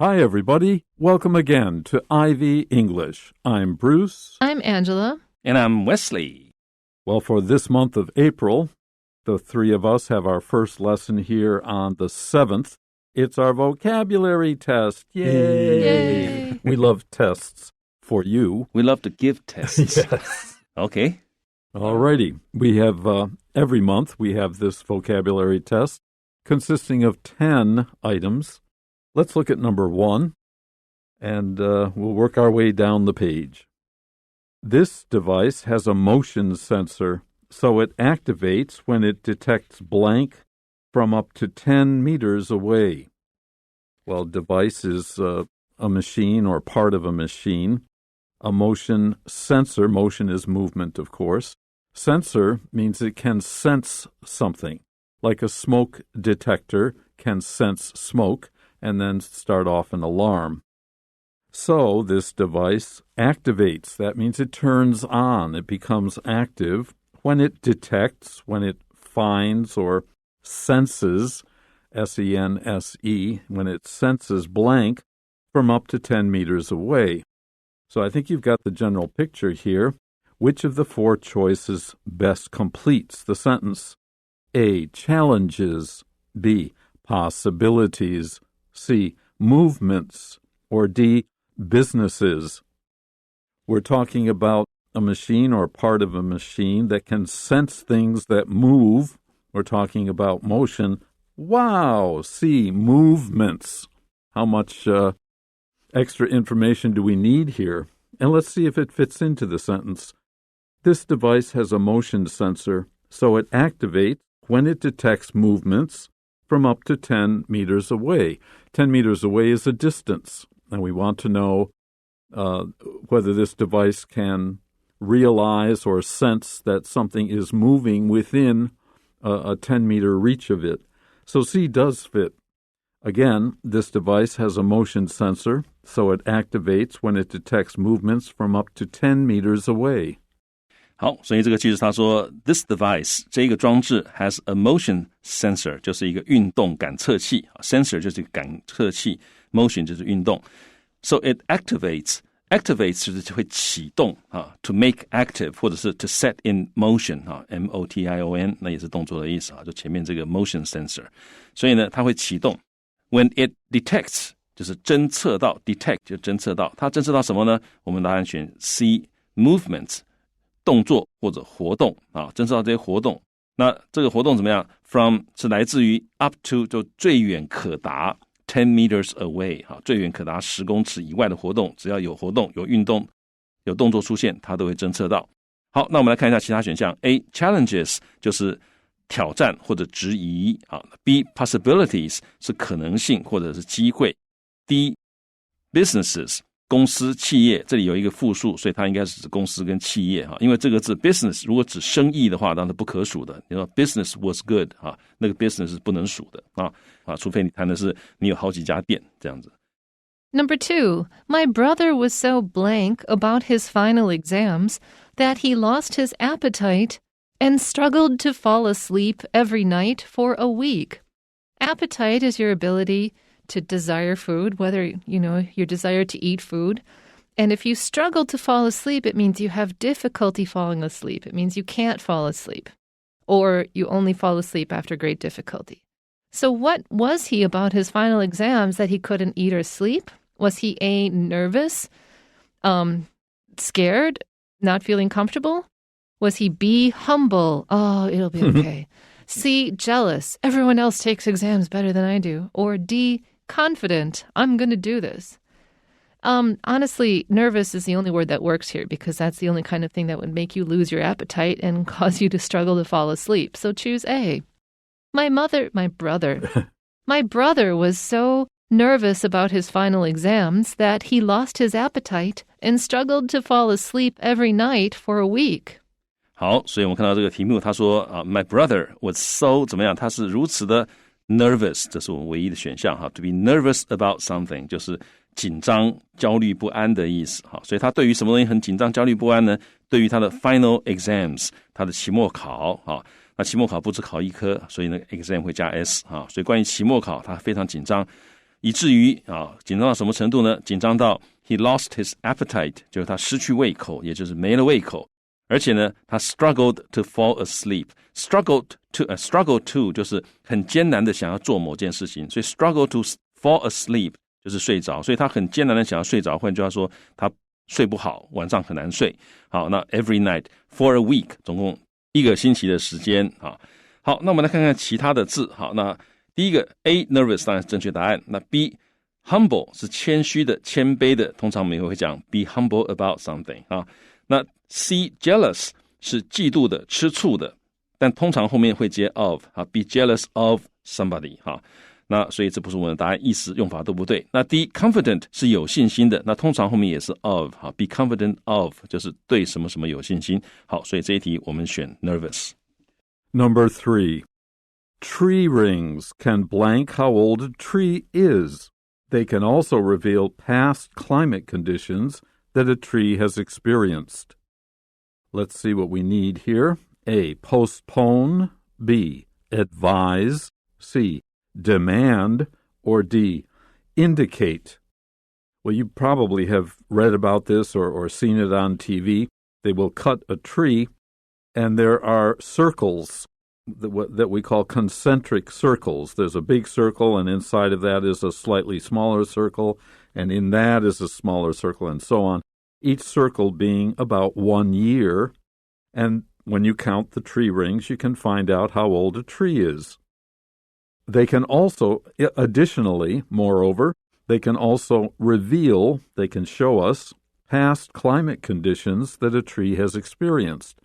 Hi, everybody. Welcome again to Ivy English. I'm Bruce. I'm Angela. And I'm Wesley. Well, for this month of April, the three of us have our first lesson here on the 7th. It's our vocabulary test. Yay! Yay. We love tests for you. We love to give tests. Yes. Okay. All righty. We have, every month, we have this vocabulary test consisting of 10 items. Let's look at number 1, and we'll work our way down the page. This device has a motion sensor, so it activates when it detects blank from up to 10 meters away. Well, device is a machine or part of a machine. A motion sensor, motion is movement, of course. Sensor means it can sense something, like a smoke detector can sense smoke and then start off an alarm. So this device activates. That means it turns on. It becomes active when it detects, when it finds or senses, S-E-N-S-E, when it senses blank from up to 10 meters away. So I think you've got the general picture here. Which of the 4 choices best completes the sentence? A, challenges. B, possibilities. C, movements. Or D, businesses. We're talking about a machine or part of a machine that can sense things that move. We're talking about motion. Wow! C, movements. How much extra information do we need here? And let's see if it fits into the sentence. This device has a motion sensor, so it activates when it detects movements from up to 10 meters away. 10 meters away is a distance, and we want to know whether this device can realize or sense that something is moving within a 10-meter reach of it. So C does fit. Again, this device has a motion sensor, so it activates when it detects movements from up to 10 meters away. 好，所以这个句子他说 This device 这个装置 has a motion sensor 就是一个运动感测器 Sensor 就是感测器 Motion 就是运动 So it activates 就是会启动To make active 或者是 to set in motion M-O-T-I-O-N 那也是动作的意思就前面这个 motion sensor 所以呢它会启动 When it detects 就是侦测到 detect 就侦测到它侦测到什么呢我们答案选 C movements动作或者活动侦测到这些活动那这个活动怎么样 From 是来自于 up to 就最远可达10 meters away 最远可达10公尺以外的活动只要有活动有运动有动作出现它都会侦测到好那我们来看一下其他选项 A challenges 就是挑战或者质疑B possibilities 是可能性或者是机会 D businesses公司企业这里有一个复数所以它应该是指公司跟企业因为这个字 business 如果指生意的话当然是不可数的你说 business was good 那个 business 是不能数的除非你谈的是你有好几家店这样子 Number 2, my brother was so blank about his final exams that he lost his appetite and struggled to fall asleep every night for a week. Appetite is your ability to desire food, whether, your desire to eat food. And if you struggle to fall asleep, it means you have difficulty falling asleep. It means you can't fall asleep. Or you only fall asleep after great difficulty. So what was he about his final exams that he couldn't eat or sleep? Was he A, nervous, scared, not feeling comfortable? Was he B, humble? Oh, it'll be okay. C, jealous. Everyone else takes exams better than I do. Or D, confident. I'm going to do this. Honestly, nervous is the only word that works here because that's the only kind of thing that would make you lose your appetite and cause you to struggle to fall asleep. So choose A. My brother was so nervous about his final exams that he lost his appetite and struggled to fall asleep every night for a week. 好，所以我们看到这个题目他说my brother was so 怎么样他是如此的 nervous 这是我们唯一的选项to be nervous about something 就是紧张焦虑不安的意思所以他对于什么东西很紧张焦虑不安呢对于他的 final exams 他的期末考那期末考不只考一科所以呢 exam 会加 s 所以关于期末考他非常紧张以至于紧张到什么程度呢？紧张到 he lost his appetite， 就是他失去胃口，也就是没了胃口。而且呢，他 struggled to fall asleep。 struggle to 就是很艰难的想要做某件事情，所以 struggle to fall asleep 就是睡着，所以他很艰难的想要睡着，换句话说，他睡不好，晚上很难睡。好，那 every night for a week， 总共1个星期的时间。好，那我们来看看其他的字。好，那第一个 A nervous 当然是正确答案。那 B humble 是谦虚的、谦卑的，通常我们也会讲 be humble about something 那 C jealous 是嫉妒的、吃醋的，但通常后面会接 of be jealous of somebody 那所以这不是我们的答案，意思用法都不对。那 D confident 是有信心的，那通常后面也是 of be confident of 就是对什么什么有信心。好，所以这一题我们选 nervous。 Number 3. Tree rings can blank how old a tree is. They can also reveal past climate conditions that a tree has experienced. Let's see what we need here. A. Postpone. B. Advise. C. Demand. Or D. Indicate. Well, you probably have read about this or seen it on TV. They will cut a tree, and there are circles that we call concentric circles. There's a big circle, and inside of that is a slightly smaller circle, and in that is a smaller circle, and so on. Each circle being about 1 year, and when you count the tree rings, you can find out how old a tree is. They can also, additionally, moreover, they can also reveal, they can show us past climate conditions that a tree has experienced.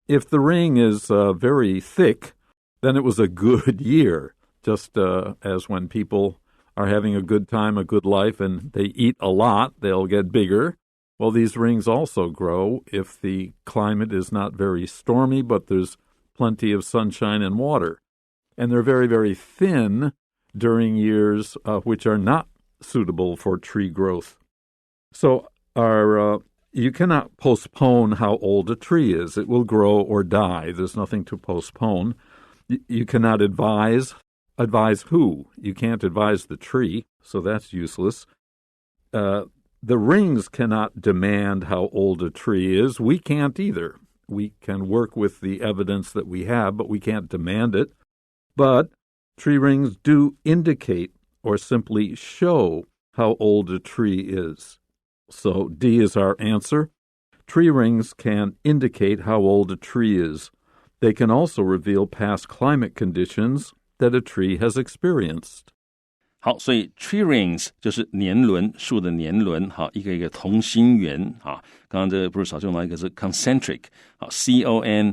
If the ring is very thick, then it was a good year, just as when people are having a good time, a good life, and they eat a lot, they'll get bigger. Well, these rings also grow if the climate is not very stormy, but there's plenty of sunshine and water. And they're very, very thin during years which are not suitable for tree growth. So you cannot postpone how old a tree is. It will grow or die. There's nothing to postpone. You cannot advise. Advise who? You can't advise the tree, so that's useless. The rings cannot demand how old a tree is. We can't either. We can work with the evidence that we have, but we can't demand it. But tree rings do indicate or simply show how old a tree is. So D is our answer. Tree rings can indicate how old a tree is. They can also reveal past climate conditions that a tree has experienced. 好，所以 tree rings 就是年轮，树的年轮，好，一个一个同心圆，好，刚刚这个不是少用到一个是 concentric， 好 C-O-N-C-E-N-T-R-I-C，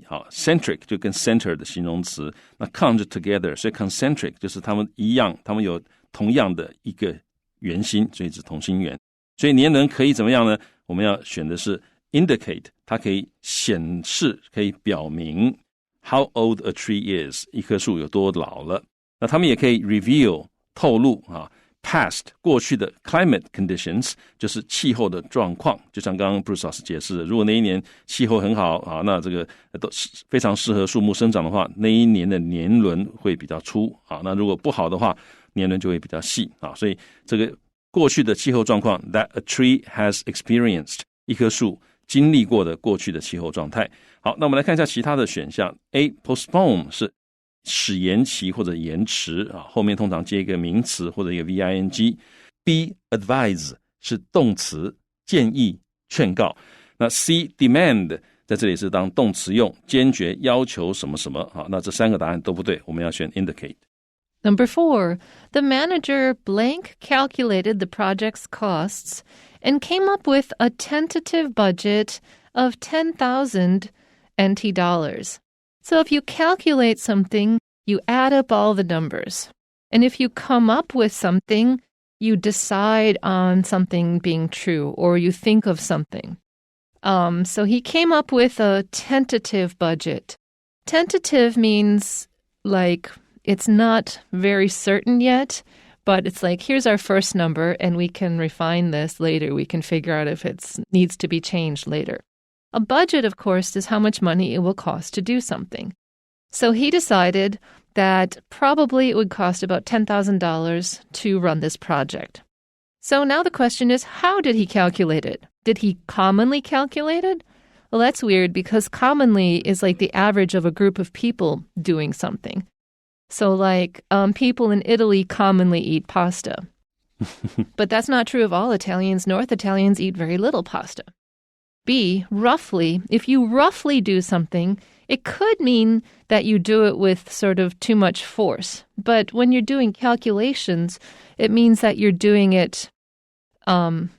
好 centric 就跟 center 的形容词，那 come 就 together， 所以 concentric 就是他们一样，他们有同样的一个圆心，所以是同心圆。所以年轮可以怎么样呢？我们要选的是 indicate， 它可以显示，可以表明how old a tree is， 一棵树有多老了。那他们也可以 reveal 透露past 过去的 climate conditions 就是气候的状况，就像刚刚 Bruce 老师解释的，如果那一年气候很好那这个都非常适合树木生长的话，那一年的年轮会比较粗那如果不好的话，年轮就会比较细所以这个过去的气候状况 that a tree has experienced， 一棵树经历过的过去的气候状态。好，那我们来看一下其他的选项。 A postpone 是使延期或者延迟后面通常接一个名词或者一个 VING。 B advise 是动词，建议、劝告。那 C demand 在这里是当动词用，坚决要求什么什么那这三个答案都不对，我们要选 indicate。 Number 4, the manager blank calculated the project's costs and came up with a tentative budget of 10,000 NT dollars. So if you calculate something, you add up all the numbers. And if you come up with something, you decide on something being true or you think of something. So he came up with a tentative budget. Tentative means like it's not very certain yet, but it's like, here's our first number and we can refine this later. We can figure out if it needs to be changed later. A budget, of course, is how much money it will cost to do something. So he decided that probably it would cost about $10,000 to run this project. So now the question is, how did he calculate it? Did he commonly calculate it? Well, that's weird because commonly is like the average of a group of people doing something. So like people in Italy commonly eat pasta. But that's not true of all Italians. North Italians eat very little pasta. B, roughly. If you roughly do something, it could mean that you do it with sort of too much force. But when you're doing calculations, it means that you're doing it in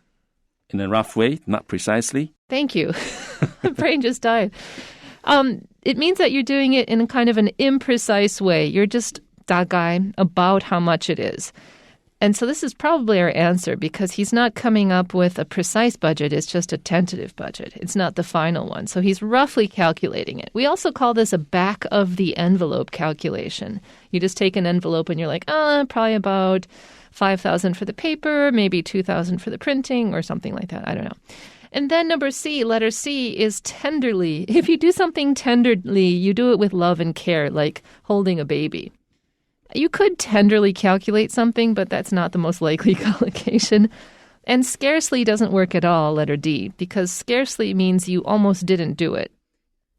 a rough way, not precisely. Thank you. My brain just died. It means that you're doing it in kind of an imprecise way. You're just dagai about how much it is. And so this is probably our answer because he's not coming up with a precise budget. It's just a tentative budget. It's not the final one. So he's roughly calculating it. We also call this a back of the envelope calculation. You just take an envelope and you're like, probably about $5,000 for the paper, maybe $2,000 for the printing or something like that. I don't know. And then number C, letter C, is tenderly. If you do something tenderly, you do it with love and care, like holding a baby. You could tenderly calculate something, but that's not the most likely collocation. And scarcely doesn't work at all, letter D, because scarcely means you almost didn't do it.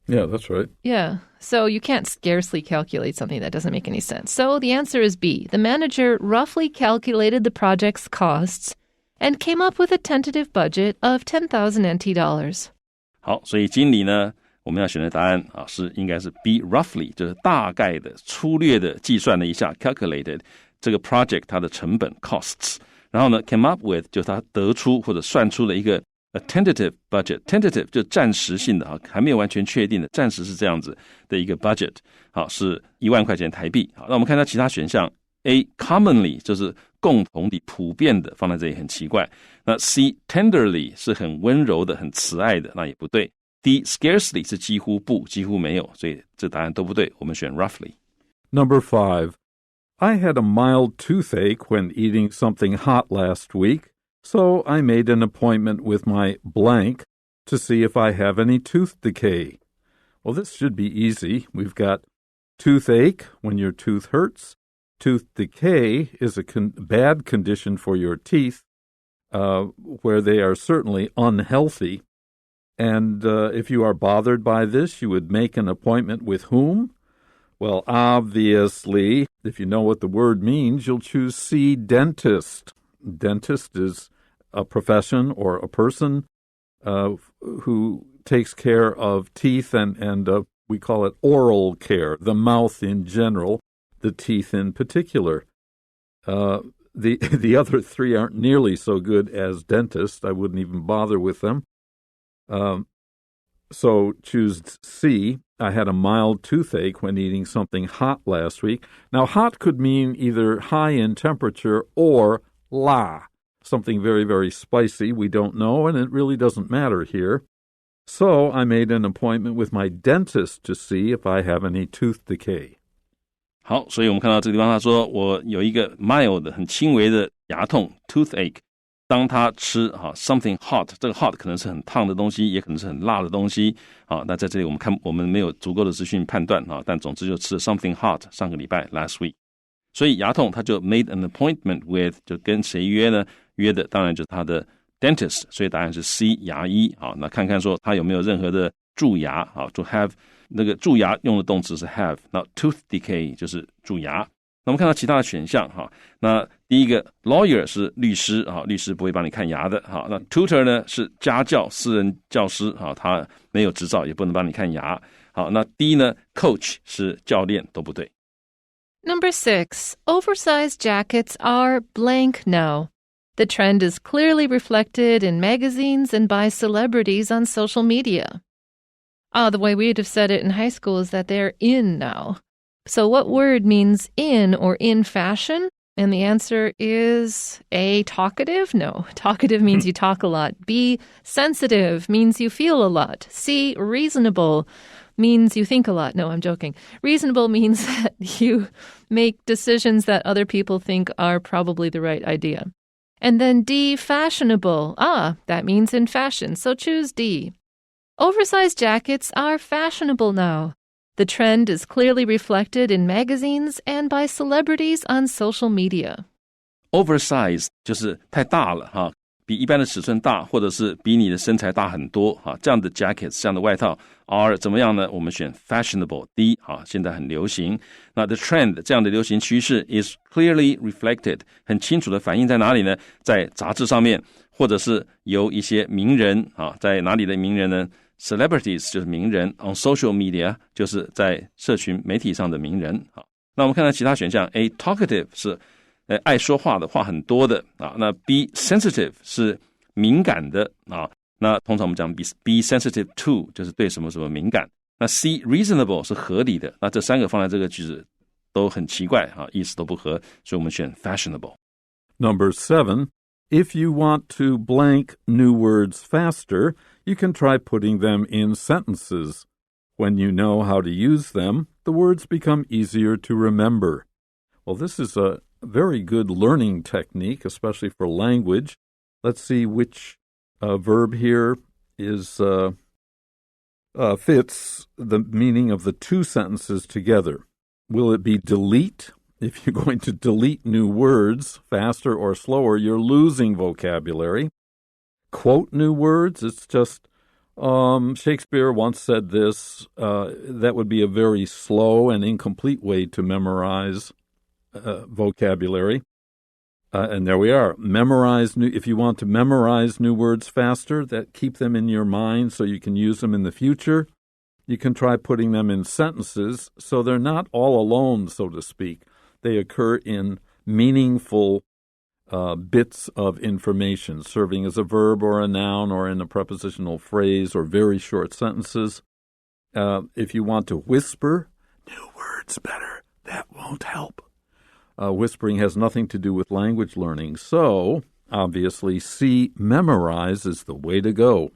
Yeah, that's right. Yeah, so you can't scarcely calculate something that doesn't make any sense. So the answer is B. The manager roughly calculated the project's costs and came up with a tentative budget of 10,000 NT dollars. 好，所以经理呢，我们要选的答案应该是 B roughly， 就是大概的、粗略的计算了一下 calculated 这个 project 它的成本 costs， 然后呢 came up with 就是他得出或者算出了一个 a tentative budget， tentative 就暂时性的还没有完全确定的，暂时是这样子的一个 budget， 好，是1万块钱台币。好，那我们看到其他选项 A commonly 就是共同的、普遍的，放在这里很奇怪。那 C tenderly 是很温柔的、很慈爱的，那也不对。D scarcely 是几乎不、几乎没有，所以这答案都不对。我们选 roughly。 Number 5. I had a mild toothache when eating something hot last week, so I made an appointment with my blank to see if I have any tooth decay. Well, this should be easy. We've got toothache when your tooth hurts. Tooth decay is a bad condition for your teeth, where they are certainly unhealthy. And if you are bothered by this, you would make an appointment with whom? Well, obviously, if you know what the word means, you'll choose C, dentist. Dentist is a profession or a person who takes care of teeth and we call it oral care, the mouth in general, the teeth in particular. The other three aren't nearly so good as dentist. I wouldn't even bother with them. So choose C. I had a mild toothache when eating something hot last week. Now, hot could mean either high in temperature or la, something very, very spicy. We don't know, and it really doesn't matter here. So I made an appointment with my dentist to see if I have any tooth decay. 好，所以我们看到这个地方，他说我有一个 mild 很轻微的牙痛 toothache。当他吃something hot， 这个 hot 可能是很烫的东西，也可能是很辣的东西。好，那在这里我们没有足够的资讯判断，但总之就吃了 something hot， 上个礼拜 last week。所以牙痛他就 made an appointment with， 就跟谁约呢？约的当然就是他的 dentist， 所以答案是 C 牙医。好，那看看说他有没有任何的蛀牙。好 ，to have 那个蛀牙用的动词是 have， 那 tooth decay 就是蛀牙。那我们看到其他的选项，那第一个 lawyer 是律师，律师不会帮你看牙的。那 tutor 呢是家教，私人教师，他没有执照，也不能帮你看牙。好，那 D 呢 coach 是教练，都不对。Number 6. Oversized jackets are blank now. The trend is clearly reflected in magazines and by celebrities on social media. The way we'd have said it in high school is that they're in now. So what word means in or in fashion? And the answer is A, talkative? No, talkative means you talk a lot. B, sensitive means you feel a lot. C, reasonable means you think a lot. No, I'm joking. Reasonable means that you make decisions that other people think are probably the right idea. And then D, fashionable. That means in fashion. So choose D. Oversized jackets are fashionable now. The trend is clearly reflected in magazines and by celebrities on social media. Oversize 就是太大了哈，比一般的尺寸大，或者是比你的身材大很多哈，这样的 jackets 这样的外套 are 怎么样呢？我们选 fashionable D 哈，现在很流行。那 the trend 这样的流行趋势 is clearly reflected 很清楚的反映在哪里呢？在杂志上面，或者是由一些名人啊，在哪里的名人呢？Celebrities 就是名人 on social media 就是在社群媒体上的名人。好，那我们看看其他选项 A talkative 是爱说话的，话很多的啊。那 B sensitive 是敏感的啊。那通常我们讲 be sensitive to 就是对什么什么敏感。那 C reasonable 是合理的。那这三个放在这个句子都很奇怪啊，意思都不合，所以我们选 fashionable。 Number 7, if you want to blank new words faster, you can try putting them in sentences. When you know how to use them, the words become easier to remember. Well, this is a very good learning technique, especially for language. Let's see which verb here is fits the meaning of the two sentences together. Will it be delete? If you're going to delete new words faster or slower, you're losing vocabulary. Quote new words, it's just Shakespeare once said this. That would be a very slow and incomplete way to memorize vocabulary. And there we are. If you want to memorize new words faster, that keep them in your mind so you can use them in the future. You can try putting them in sentences so they're not all alone, so to speak. They occur in meaningful bits of information, serving as a verb or a noun or in a prepositional phrase or very short sentences. If you want to whisper new words better, that won't help. Whispering has nothing to do with language learning, so obviously C, memorize is the way to go.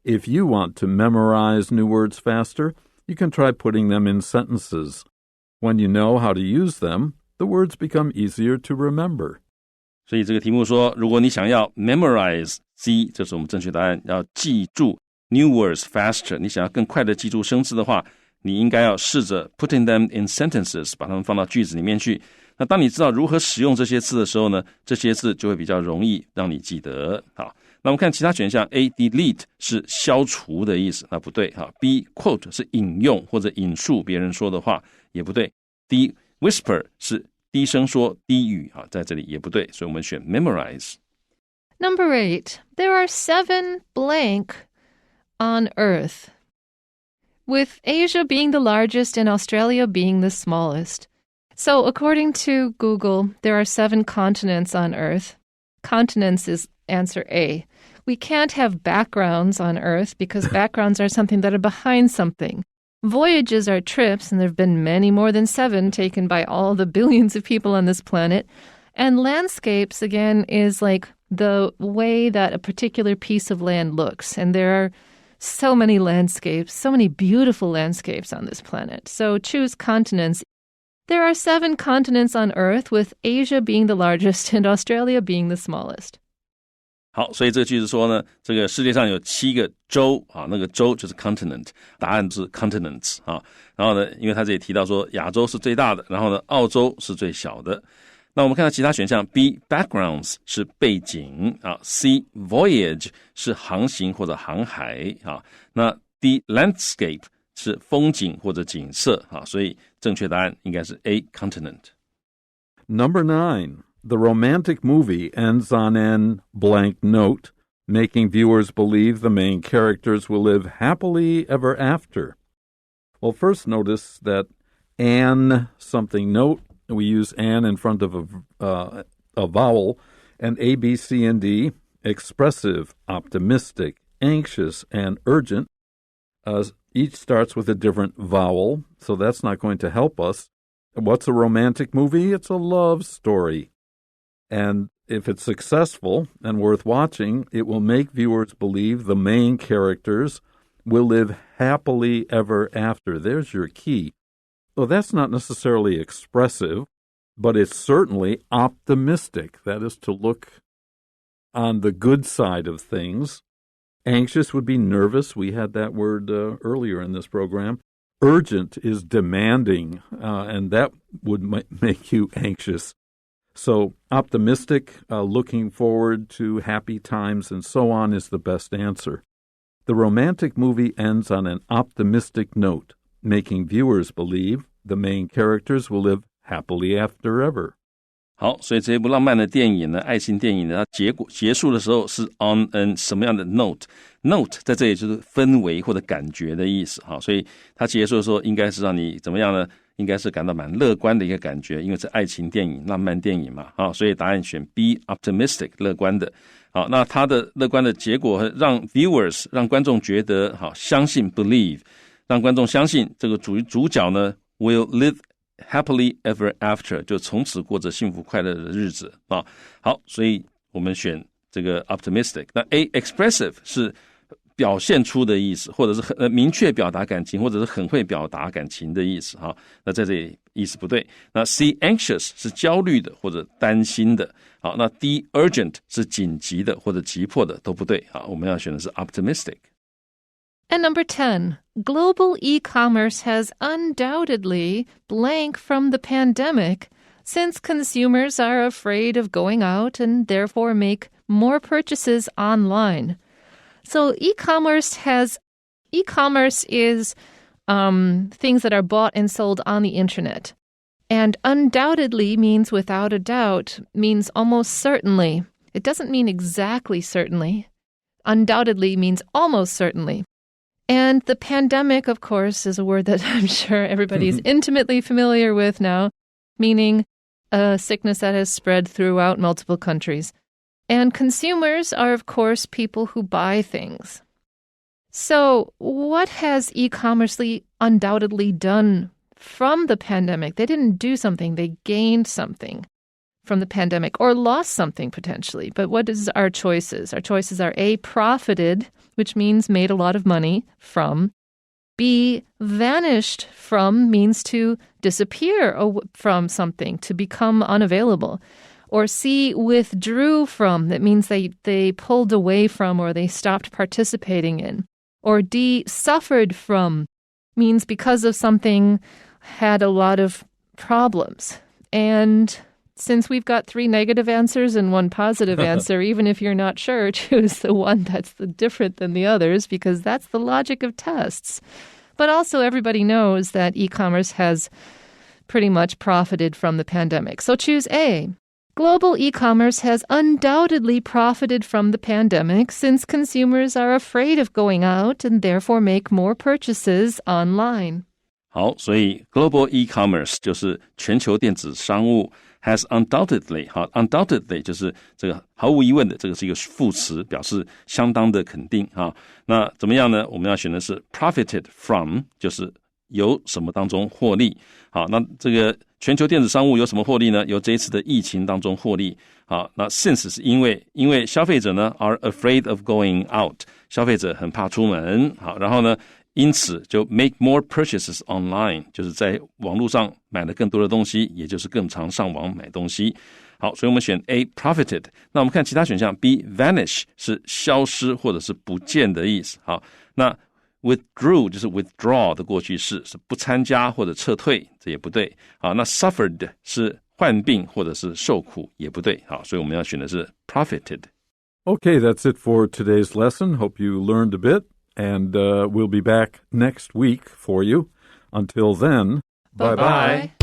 If you want to memorize new words faster, you can try putting them in sentences. When you know how to use them, the words become easier to remember. 所以这个题目说，如果你想要 memorize C， 这是我们正确答案，要记住 new words faster， 你想要更快的记住生字的话，你应该要试着 putting them in sentences， 把它们放到句子里面去。那当你知道如何使用这些字的时候呢，这些字就会比较容易让你记得。好，那我们看其他选项 A delete 是消除的意思，那不对。B quote 是引用或者引述别人说的话，也不对。D whisper 是低声说低语，在这里也不对，所以我们选 memorize。 Number 8, there are 7 blank on Earth, with Asia being the largest and Australia being the smallest. So according to Google, there are 7 continents on Earth. Continents is answer A. We can't have backgrounds on Earth because backgrounds are something that are behind something. Voyages are trips, and there have been many more than 7 taken by all the billions of people on this planet. And landscapes, again, is like the way that a particular piece of land looks. And there are so many landscapes, so many beautiful landscapes on this planet. So choose continents. There are 7 continents on Earth, with Asia being the largest and Australia being the smallest. 好，所以这个句子说呢，这个世界上有7个洲啊，那个洲就是 continent， 答案是 continents 啊。然后呢，因为他这里提到说亚洲是最大的，然后呢，澳洲是最小的。那我们看到其他选项 B backgrounds 是背景啊 ，C voyage 是航行或者航海啊，那 D landscape 是风景或者景色啊，所以正确答案应该是 A continent。 Number 9, the romantic movie ends on an blank note, making viewers believe the main characters will live happily ever after. Well, first notice that an something note, we use an in front of a vowel, and A, B, C, and D, expressive, optimistic, anxious, and urgent, each starts with a different vowel, so that's not going to help us. What's a romantic movie? It's a love story. And if it's successful and worth watching, it will make viewers believe the main characters will live happily ever after. There's your key. Well, that's not necessarily expressive, but it's certainly optimistic. That is to look on the good side of things. Anxious would be nervous. We had that word earlier in this program. urgent is demanding, and that would make you anxious. So optimistic, looking forward to happy times, and so on is the best answer. The romantic movie ends on an optimistic note, making viewers believe the main characters will live happily after ever. 好，所以这一部浪漫的电影呢，爱情电影呢，它结束的时候是 on an 什么样的 note 在这里就是氛围或者感觉的意思。好，所以它结束的时候应该是让你怎么样呢？应该是感到蛮乐观的一个感觉，因为是爱情电影、浪漫电影嘛。好，所以答案选 B optimistic 乐观的。好，那它的乐观的结果让 viewers 让观众觉得好相信 believe 让观众相信这个主角呢 will live happily ever after 就从此过着幸福快乐的日子啊。好，所以我们选这个 optimistic。那 A expressive 是表现出的意思，或者是很明确表达感情，或者是很会表达感情的意思哈。那在这里意思不对。那 C anxious 是焦虑的或者担心的。好，那 D urgent 是紧急的或者急迫的，都不对。好，我们要选的是 optimistic。And number 10, global e-commerce has undoubtedly blank from the pandemic since consumers are afraid of going out and therefore make more purchases online. So e-commerce is things that are bought and sold on the internet. And undoubtedly means without a doubt, means almost certainly. It doesn't mean exactly certainly. Undoubtedly means almost certainly. And the pandemic, of course, is a word that I'm sure everybody's intimately familiar with now, meaning a sickness that has spread throughout multiple countries. And consumers are, of course, people who buy things. So what has e-commerce undoubtedly done from the pandemic? They didn't do something. They gained something from the pandemic or lost something potentially. But what is our choices? Our choices are A, profited, which means made a lot of money from. B, vanished from means to disappear from something, to become unavailable. Or C, withdrew from, that means they pulled away from or they stopped participating in. Or D, suffered from, means because of something had a lot of problems. And since we've got 3 negative answers and 1 positive answer, even if you're not sure, choose the one that's different than the others because that's the logic of tests. But also everybody knows that e-commerce has pretty much profited from the pandemic. So choose A. Global e-commerce has undoubtedly profited from the pandemic since consumers are afraid of going out and therefore make more purchases online. 好，所以 global e-commerce 就是全球电子商务 has undoubtedly 好 undoubtedly 就是这个毫无疑问的，这个是一个副词，表示相当的肯定啊。那怎么样呢？我们要选的是 profited from 就是由什么当中获利。好，那这个全球电子商务有什么获利呢？由这一次的疫情当中获利。好，那 since 是因为消费者呢 are afraid of going out， 消费者很怕出门。好，然后呢因此就 make more purchases online， 就是在网络上买了更多的东西，也就是更常上网买东西。好，所以我们选 A profited。那我们看其他选项 B vanish 是消失或者是不见的意思。好，那 withdrew 就是 withdraw 的过去式，是不参加或者撤退，这也不对。好，那 suffered 是患病或者是受苦，也不对。好，所以我们要选的是 profited。 Okay, that's it for today's lesson. Hope you learned a bit. And we'll be back next week for you. Until then, bye-bye.